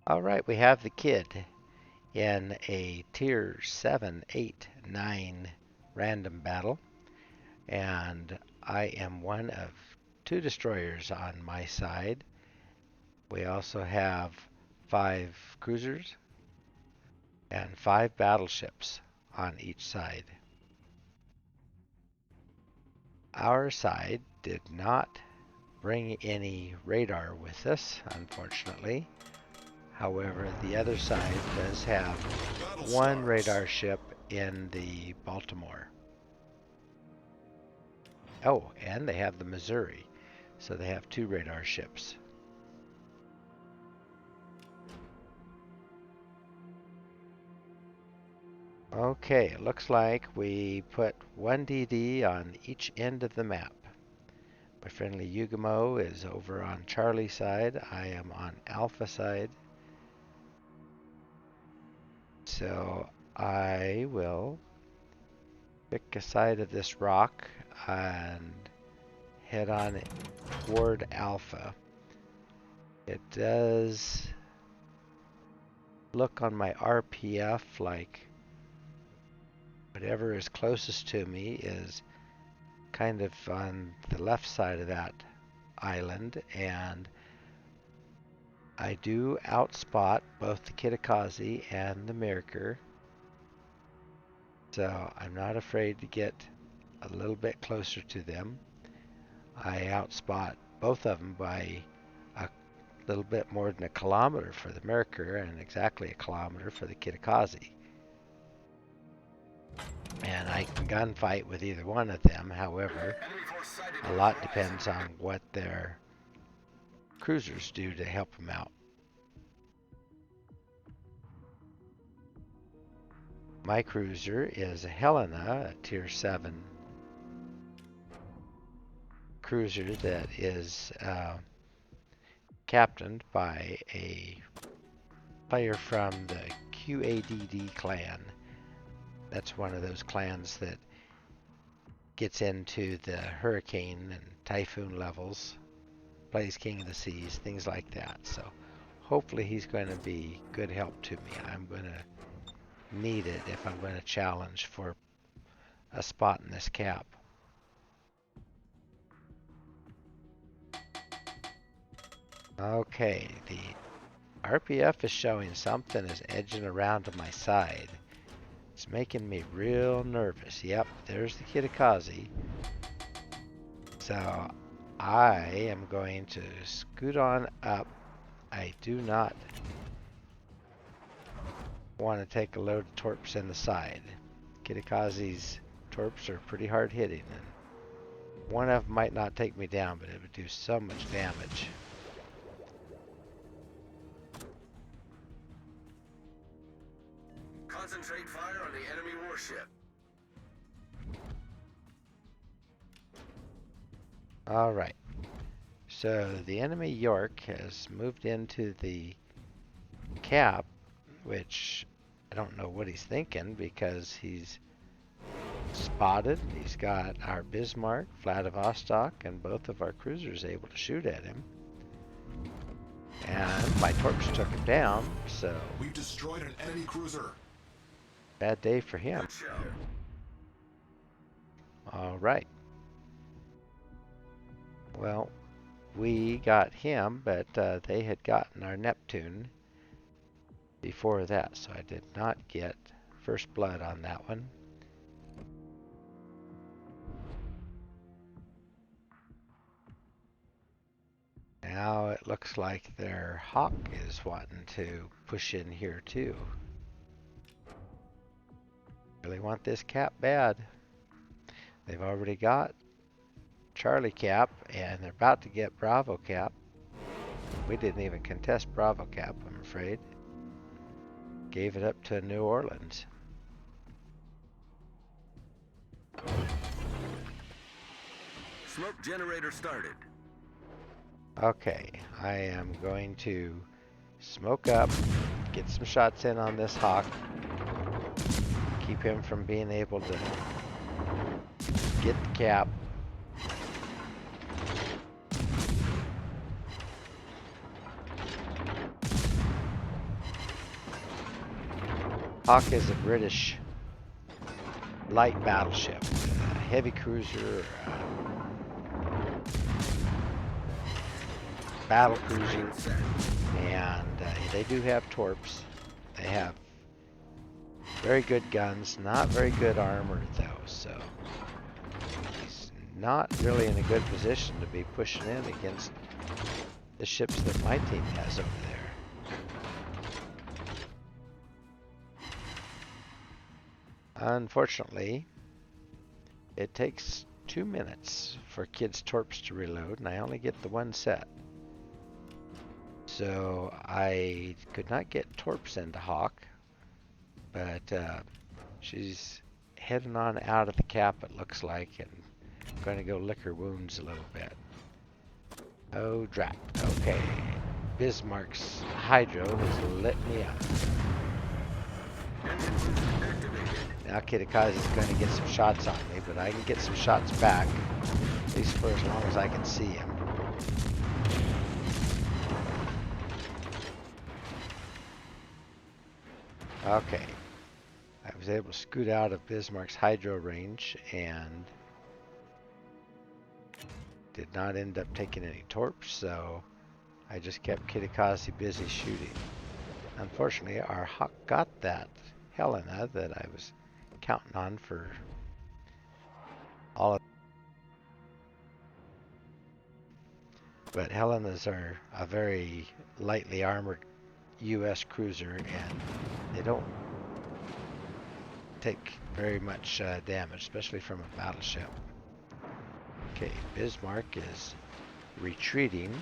Alright, we have the kid in a Tier 7, 8, 9 random battle. And I am one of 2 destroyers on my side. We also have 5 cruisers and 5 battleships on each side. Our side did not bring any radar with us, unfortunately. However, the other side does have 1 radar ship in the Baltimore. Oh, and they have the Missouri, so they have 2 radar ships. Okay, it looks like we put 1 DD on each end of the map. My friendly Yugamo is over on Charlie side. I am on Alpha side. So I will pick a side of this rock and head on toward Alpha. It does look on my RPF like whatever is closest to me is kind of on the left side of that island, and I do outspot both the Kitakazi and the Mirror, so I'm not afraid to get a little bit closer to them. I outspot both of them by a little bit more than a kilometer for the Mirror and exactly a kilometer for the Kitakazi. And I can gunfight with either one of them. However, a lot depends on what their cruisers do to help them out. My cruiser is a Helena, a Tier 7 cruiser that is captained by a player from the QADD clan. That's one of those clans that gets into the hurricane and typhoon levels, plays King of the Seas, things like that. So hopefully he's going to be good help to me. I'm going to need it if I'm going to challenge for a spot in this cap. Okay, the RPF is showing something is edging around to my side. It's making me real nervous. Yep, there's the Kitakazi. So I am going to scoot on up. I do not want to take a load of torps in the side. Kitakazi's torps are pretty hard hitting, and one of them might not take me down, but it would do so much damage. Concentrate fire on the enemy warship. Alright, so the enemy York has moved into the cap, which I don't know what he's thinking because he's spotted. He's got our Bismarck, Vladivostok, and both of our cruisers able to shoot at him. And my torps took him down, so We've destroyed an enemy cruiser. bad day for him. Alright. Well, we got him, but they had gotten our Neptune before that, so I did not get first blood on that one. Now it looks like their Hawk is wanting to push in here too. Really want this cap bad. They've already got Charlie cap, and they're about to get Bravo cap. We didn't even contest Bravo cap, I'm afraid. Gave it up to New Orleans. Smoke generator started. Okay, I am going to smoke up, get some shots in on this Hawk, keep him from being able to get the cap. Hawk is a British light battleship, a heavy cruiser, battle cruiser, and they do have torps. They have very good guns, not very good armor though, so he's not really in a good position to be pushing in against the ships that my team has over there. Unfortunately, it takes 2 minutes for kids' torps to reload, and I only get the one set. So I could not get torps into Hawk, but she's heading on out of the cap, it looks like, and I'm going to go lick her wounds a little bit. Oh, drat. Okay. Bismarck's hydro has lit me up. Now Kitakazi's going to get some shots on me, but I can get some shots back, at least for as long as I can see him. Okay. I was able to scoot out of Bismarck's hydro range and did not end up taking any torps, so I just kept Kitakazi busy shooting. Unfortunately, our Hawk got that Helena that I was counting on for all of. But Helenas are a very lightly armored U.S. cruiser, and they don't take very much damage, especially from a battleship. Okay, Bismarck is retreating.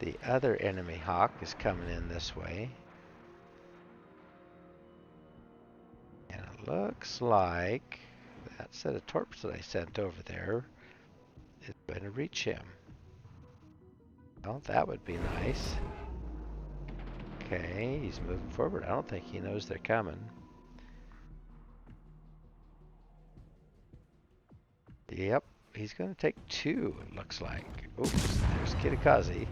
The other enemy Hawk is coming in this way. And it looks like that set of torps that I sent over there is going to reach him. Well, that would be nice. Okay, he's moving forward. I don't think he knows they're coming. Yep, he's going to take two, it looks like. Oops, there's Kitakazi.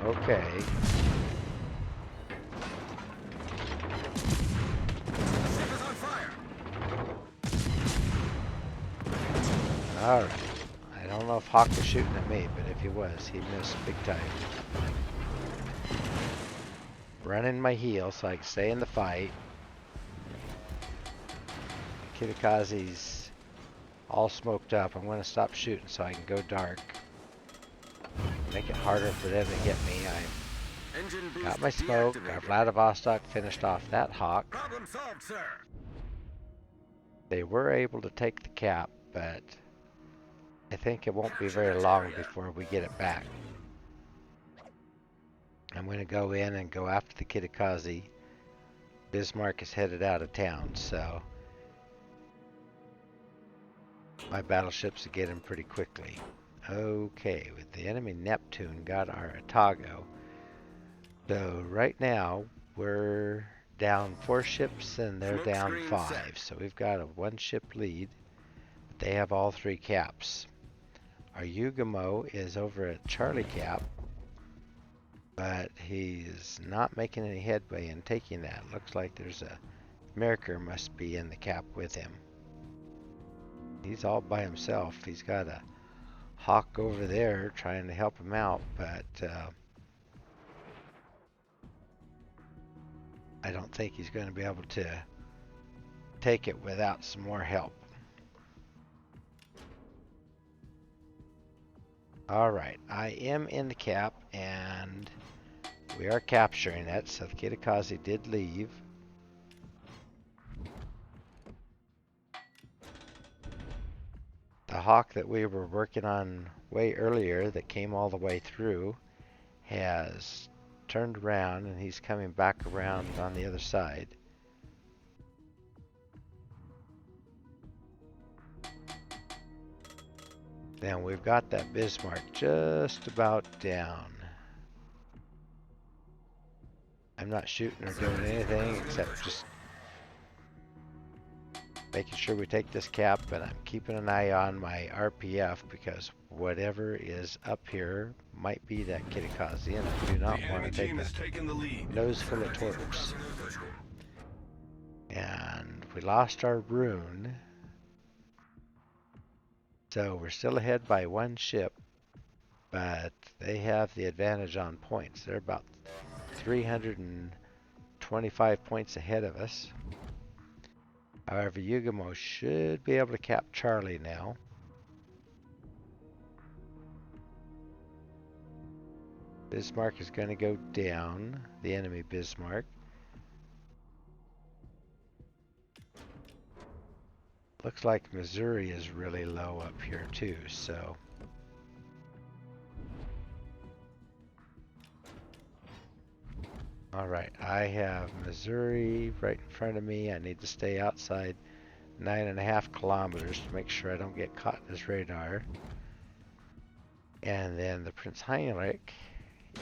Okay. Alright. I don't know if Hawk was shooting at me, but if he was, he missed big time. Running my heel so I can stay in the fight. Kitakazi's all smoked up. I'm going to stop shooting so I can go dark. Make it harder for them to get me. I got my smoke. Our Vladivostok finished off that Hawk. Problem solved, sir. They were able to take the cap, but I think it won't be very long before we get it back. I'm going to go in and go after the Kitakazi. Bismarck is headed out of town, so my battleships will get him pretty quickly. Okay, with the enemy Neptune got our Otago. So right now we're down 4 ships and they're down 5. So we've got a 1-ship lead. They have all 3 caps. Our Yugamo is over at Charlie Cap, but he's not making any headway in taking that. Looks like there's a Merkur must be in the cap with him. He's all by himself. He's got a Hawk over there trying to help him out, but I don't think he's going to be able to take it without some more help. Alright, I am in the cap and we are capturing it, so the Kitakazi did leave. The Hawk that we were working on way earlier that came all the way through has turned around and he's coming back around on the other side. Then we've got that Bismarck just about down. I'm not shooting or doing anything except just making sure we take this cap, and I'm keeping an eye on my RPF because whatever is up here might be that Kitakazi, and I do not want to take a nose full of torps. And we lost our rune, so we're still ahead by one ship, but they have the advantage on points. They're about 325 points ahead of us. However, Yugamo should be able to cap Charlie now. Bismarck is going to go down, the enemy Bismarck. Looks like Missouri is really low up here too, so. Alright, I have Missouri right in front of me. I need to stay outside 9.5 kilometers to make sure I don't get caught in his radar. And then the Prince Heinrich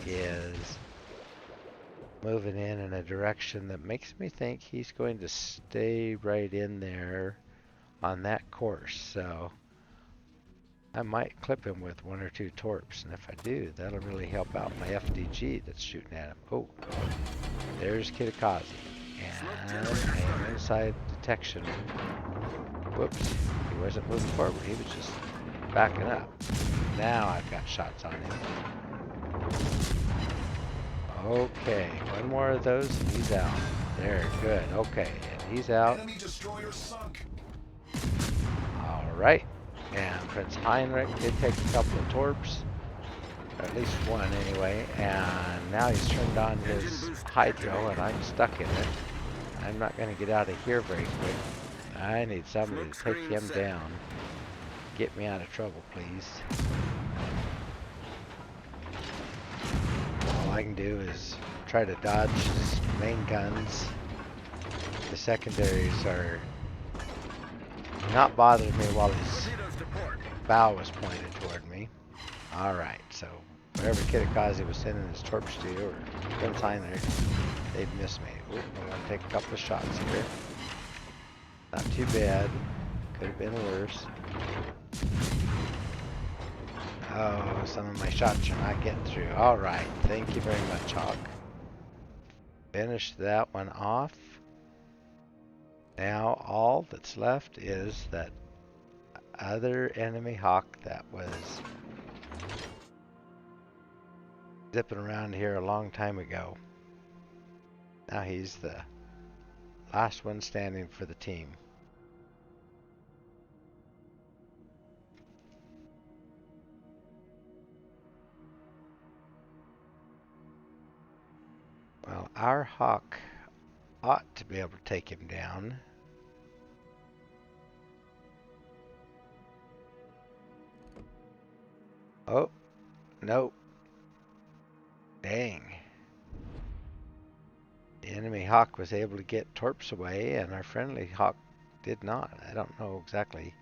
is moving in a direction that makes me think he's going to stay right in there on that course. So I might clip him with 1 or 2 torps, and if I do, that'll really help out my FDG that's shooting at him. Oh, there's Kitakazi, and I am inside detection. Whoops, he wasn't moving forward, he was just backing up. Now I've got shots on him. Okay, one more of those and he's out. There, good, okay, and he's out. Enemy destroyer sunk. Alright, and Prince Heinrich did take a couple of torps, or at least one anyway, and now he's turned on his hydro and I'm stuck in it. I'm not going to get out of here very quick. I need somebody to take him down. Get me out of trouble, please. All I can do is try to dodge his main guns. The secondaries are not bothering me while his bow was pointed toward me. Alright, so wherever Kitakazi was sending his torps to, or Prince Heinrich, they'd miss me. Ooh, I'm going to take a couple of shots here. Not too bad. Could have been worse. Oh, some of my shots are not getting through. Alright, thank you very much, Hawk. Finish that one off. Now all that's left is that other enemy Hawk that was zipping around here a long time ago. Now he's the last one standing for the team. Well, our Hawk ought to be able to take him down. Oh, nope. Dang. The enemy Hawk was able to get torps away, and our friendly Hawk did not. I don't know exactly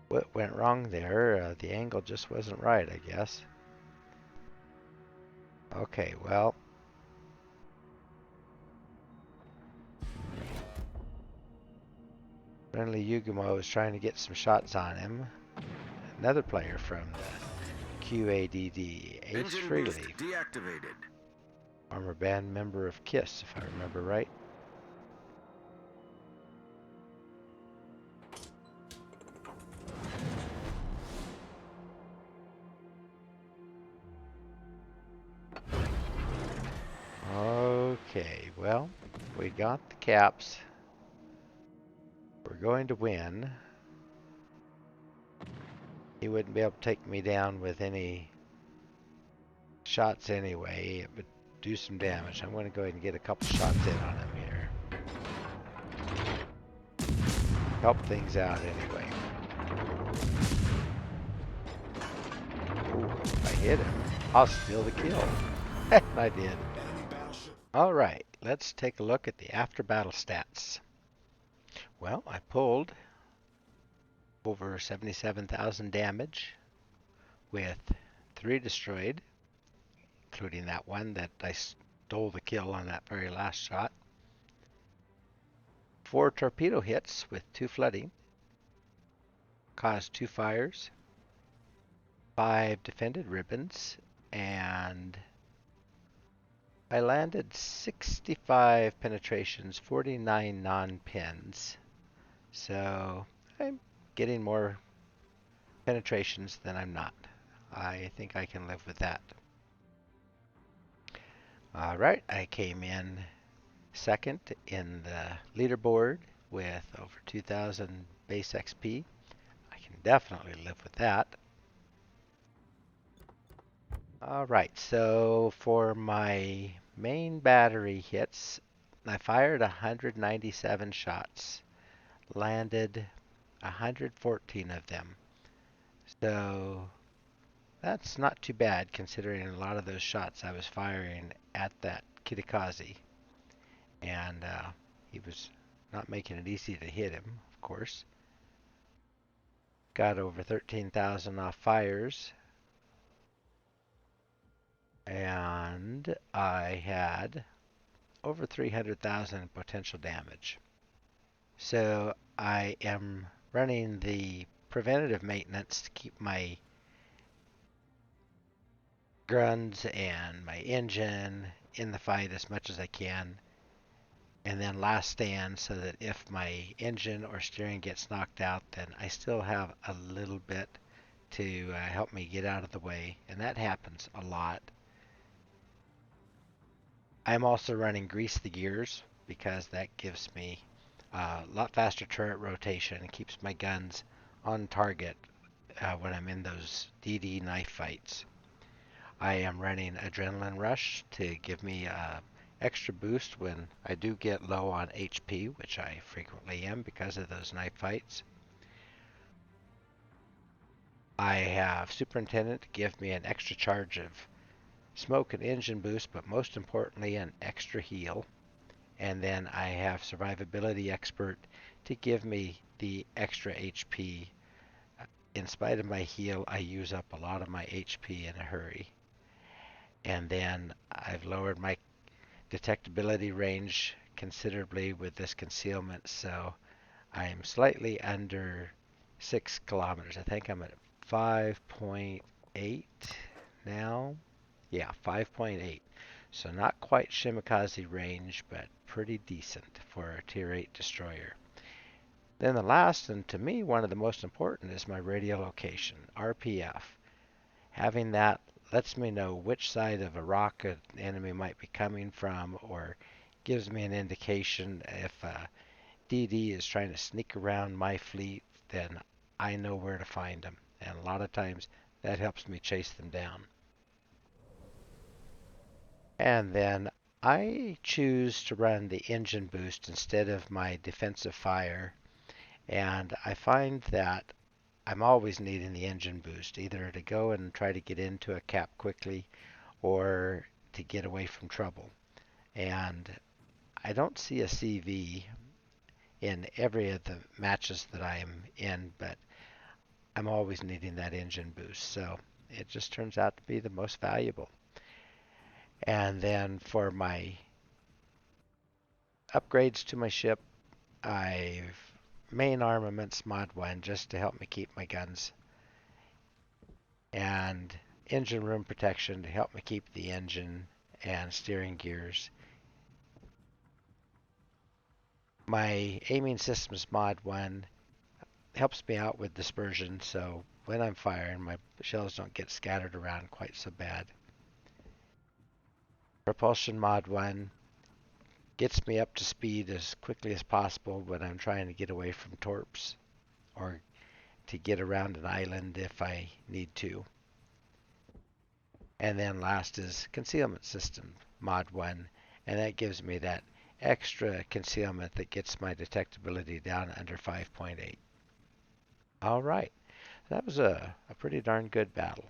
what went wrong there. The angle just wasn't right, I guess. Okay, well. Friendly Yugamo is trying to get some shots on him. Another player from the QADD, H. Freely. Deactivated. Former band member of KISS, if I remember right. Okay, well, we got the caps. We're going to win. He wouldn't be able to take me down with any shots anyway. It would do some damage. I'm going to go ahead and get a couple shots in on him here. Help things out anyway. Ooh, if I hit him, I'll steal the kill. I did. Alright, let's take a look at the after battle stats. Well, I pulled over 77,000 damage with 3 destroyed, including that one that I stole the kill on that very last shot. 4 torpedo hits with 2 flooding, caused 2 fires, 5 defended ribbons, and I landed 65 penetrations, 49 non-pins. So I'm getting more penetrations than I'm not. I think I can live with that. All right, I came in second in the leaderboard with over 2,000 base XP. I can definitely live with that. All right, so for my main battery hits, I fired 197 shots, landed 114 of them. So that's not too bad considering a lot of those shots I was firing at that Kitakazi. And he was not making it easy to hit him, of course. Got over 13,000 off fires. And I had over 300,000 potential damage. So I am running the preventative maintenance to keep my guns and my engine in the fight as much as I can. And then last stand so that if my engine or steering gets knocked out, then I still have a little bit to help me get out of the way. And that happens a lot. I'm also running grease the gears because that gives me a lot faster turret rotation and keeps my guns on target when I'm in those DD knife fights. I am running Adrenaline Rush to give me a extra boost when I do get low on HP, which I frequently am because of those knife fights. I have Superintendent to give me an extra charge of smoke and engine boost, but most importantly an extra heal. And then I have Survivability Expert to give me the extra HP. In spite of my heal, I use up a lot of my HP in a hurry. And then I've lowered my detectability range considerably with this concealment, so I'm slightly under 6 kilometers. I think I'm at 5.8 now. Yeah, 5.8. So not quite Shimakaze range, but pretty decent for a Tier 8 destroyer. Then the last, and to me one of the most important, is my radio location, RPF. Having that lets me know which side of a rock an enemy might be coming from, or gives me an indication if DD is trying to sneak around my fleet, then I know where to find them. And a lot of times that helps me chase them down. And then I choose to run the engine boost instead of my defensive fire. And I find that I'm always needing the engine boost, either to go and try to get into a cap quickly or to get away from trouble. And I don't see a CV in every of the matches that I'm in, but I'm always needing that engine boost. So it just turns out to be the most valuable. And then for my upgrades to my ship, I've main armaments mod 1 just to help me keep my guns, and engine room protection to help me keep the engine and steering gears. My aiming systems mod 1 helps me out with dispersion, so when I'm firing, my shells don't get scattered around quite so bad. Propulsion mod 1 gets me up to speed as quickly as possible when I'm trying to get away from torps or to get around an island if I need to. And then last is concealment system mod 1, and that gives me that extra concealment that gets my detectability down under 5.8. All right, that was a pretty darn good battle.